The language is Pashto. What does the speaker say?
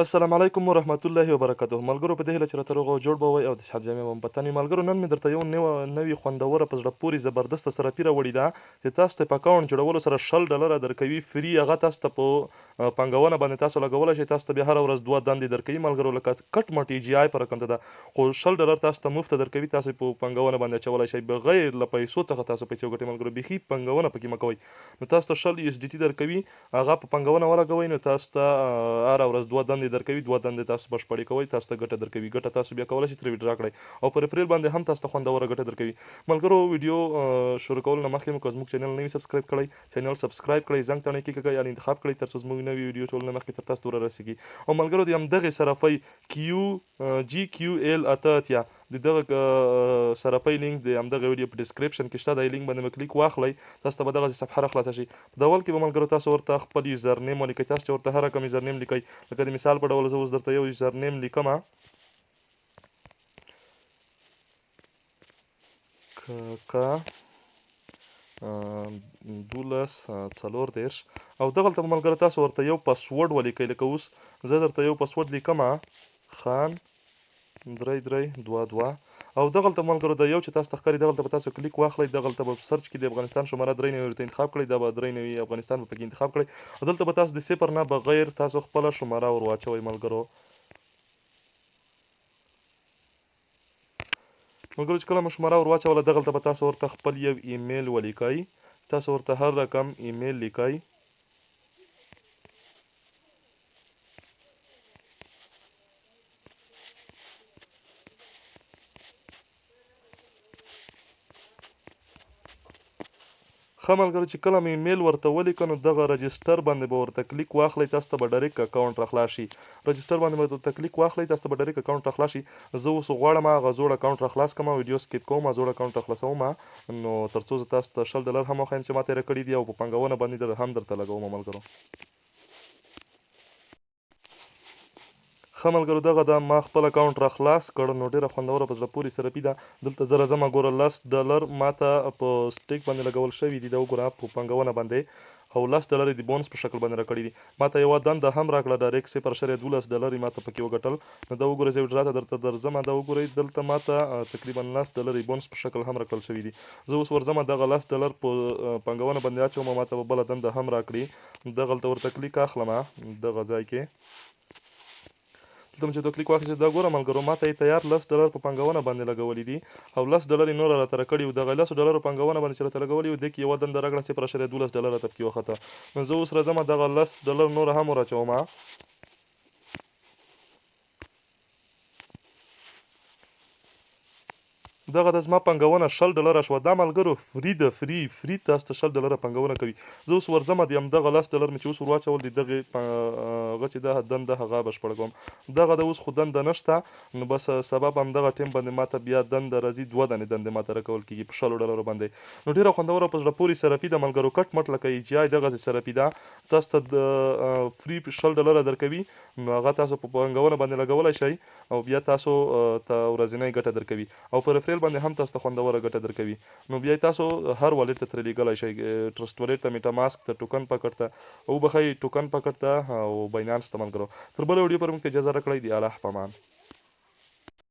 السلام علیکم ورحمت الله وبرکاته. ملګرو په دې هیله چې راته روغ او جوړ به وئ او د صحت جامې به مو په تن وي. ملګرو نن مې درته یو نوې خوندوره په زړه پورې زبردسته سرپي راوړې ده چې تاسو ته په اکاونټ جوړولو سره $100 درکوي فري. هغه تاسو ته په پانګونه باندې تاسو لګولی شئ. تاسو ته بیا هره ورځ 2 دندې درکوي ملګرو، لکه کټ مټ EGI په رقم ده، خو $100 تاسو ته مفته درکوي. تاسو په پانګونه باندې اچولی شئ بغیر له پیسو څخه. تاسو پیسې وګټئ ملګرو، بیخي پانګونه پکې مه کوئ. نو تاسو ته 100 USDT درکوي، هغه په پانګونه ولګوئ. نو تاسو ته هره ورځ 2 دندې درکوي، 2 دندې تاسو بشپړې کوئ، تاسو ته ګټه درکوي. ګټه تاسو بیا کولی شئ ترې وډرا کړئ او په ریفرل باندې هم تاسو ته خوندوره ګټه درکوي. ملګرو ویډیو شروع کولو نه مخکې مو که زموږ چینل نه وي سبسکرایب کړئ، چینل سبسکرایب کړئ، زنګ ته کلیک یعنې انتخاب کړئ تر څو زموږ نوې ویډیو ټول نه مخکې تر تاسو ته ورسیږي. او ملګرو د همدغې صرافۍ GQL 88 د دغه صرافۍ لینک د همدغه ویډیو په ډسکرپشن کې شته. د لینک باندې مو کلیک واخلئ، تاسو ته به دغسې صفحه راخلاصه شي. په اول کې به ملګرو تاسو ورته خپل یوزر نیم ولیکئ. تاسو چې ورته هر رقم یوزر نیم لیکئ، لکه د مثال په ډول زه اوس درته یو یوزر نیم لیکمه، کا 12 او دغلته به ملګرو تاسو ورته یو پاسورډ ولیکئ. لکه اوس زه درته یو پاسورډ لیکمه، خان 3322. او دغلته ملګرو د یو چې تاسو ته ښکاري دغلته به تاسو کلیک واخلئ. دغلته به سرچ کې د افغانستان شماره 93 ورته انتخاب کړئ. دا به 93 افغانستان به پکې انتخاب کړئ. او دلته به تاسو د 0 نه بغیر تاسو خپله شماره ور واچوئ. ملګرو چې کله مو شماره ور واچوله، دغلته به تاسو ورته خپل یو ایمیل ولیکئ. تاسو ورته هر رقم ایمیل لیکئ. ښه ملګرو چې کله مې ایمیل ورته ولیکه، نو دغه رجسټر باندې به ورته کلیک واخلئ. تاسو ته به ډایرکټ اکاونټ راخلاص شي. رجسټر باندې به ورته کلیک واخلئ، تاسو ته به ډایرکټ اکاونټ راخلاص شي. زه اوس غواړم هغه زوړ اکاونټ راخلاص کړم، ویډیو سکیپ کوم، زوړ اکاونټ راخلاصوم. نو تر څو زه تاسو ته $100 هم وښیم چې ما تېره کړي دي او په پانګونه باندې هم درته لګوم ملګرو. ښه ملګرو دغه ده، ما خپل اکاونټ را خلاص کړ. نو ډېره خوندوره په زړه پورې سرپي ده. دلته زه راځم ګوره $10 ما ته په سټیک باندې لګول شوي دي. دا وګوره په پانګونه باندې، او $10 د بونس په شکل باندې راکړي دي. ما ته یوه دنده هم راکړه، ډایرکټ $0.12 ما ته پکې وګټل. نو دا وګورئ زه وډرا ته درته درځم. دا وګورئ دلته ما ته تقریبا $10 بونس په شکل هم راکړل شوي دي. زه اوس ورځم دغه $10 په پانګونه باندې اچوم، ما ته به بله دنده هم راکړي. دغلته ورته کلیک اخلم دغه ځای کې. دلته مې چې ته کلیک واخیستې، دا ګوره ملګرو ما ته یې تیار $10 په پانګونه باندې لګولي دي او $10 یې نوره راته راکړي وو. دغه $10 پانګونه باندې چې راته لګولي وو، دې کې یوه دنده راکړه $0.12 راته پکې وخته. نو زه اوس راځم دغه $10 نور هم ور اچوم. دغه د زما پانګونه $100 شوه. دا ملګرو فري ده، فري تاسو ته $100 پانګونه کوي. زه اوس ورځم د همدغه $10 مې چې اوس ور واچول د دغې هغه چې ده دنده هغه بشپړه کوم. دغه د اوس خو دنده نشته، نو بس سبب همدغه ټیم باندې ما ته بیا دنده راځي. 2 دندې ما ته راکول کېږي په $100 باندې. نو ډېره خوندوره په زړه پورې سرپي ده ملګرو، کټ مټ لکه EGI دغسې سرپي ده. تاسو ته د فري $100 درکوي. نو هغه تاسو په پانګونه باندې لګولی شئ او بیا تاسو ته ورځنۍ ګټه درکوي او په ریفرل باندې هم تاسو ته خوندوره ګټه درکوي. نو بیا تاسو هر والټ ته ترې لیږلی شئ، ټرسټ والټ ته، میټا ماسک ته، ټوکن پاکټ ته، وبښئ ټوکن پاکټ ته او باینانس ته ملګرو. تر بله ویډیو پورې موږ ته اجازه راکړئ. د الله په امان.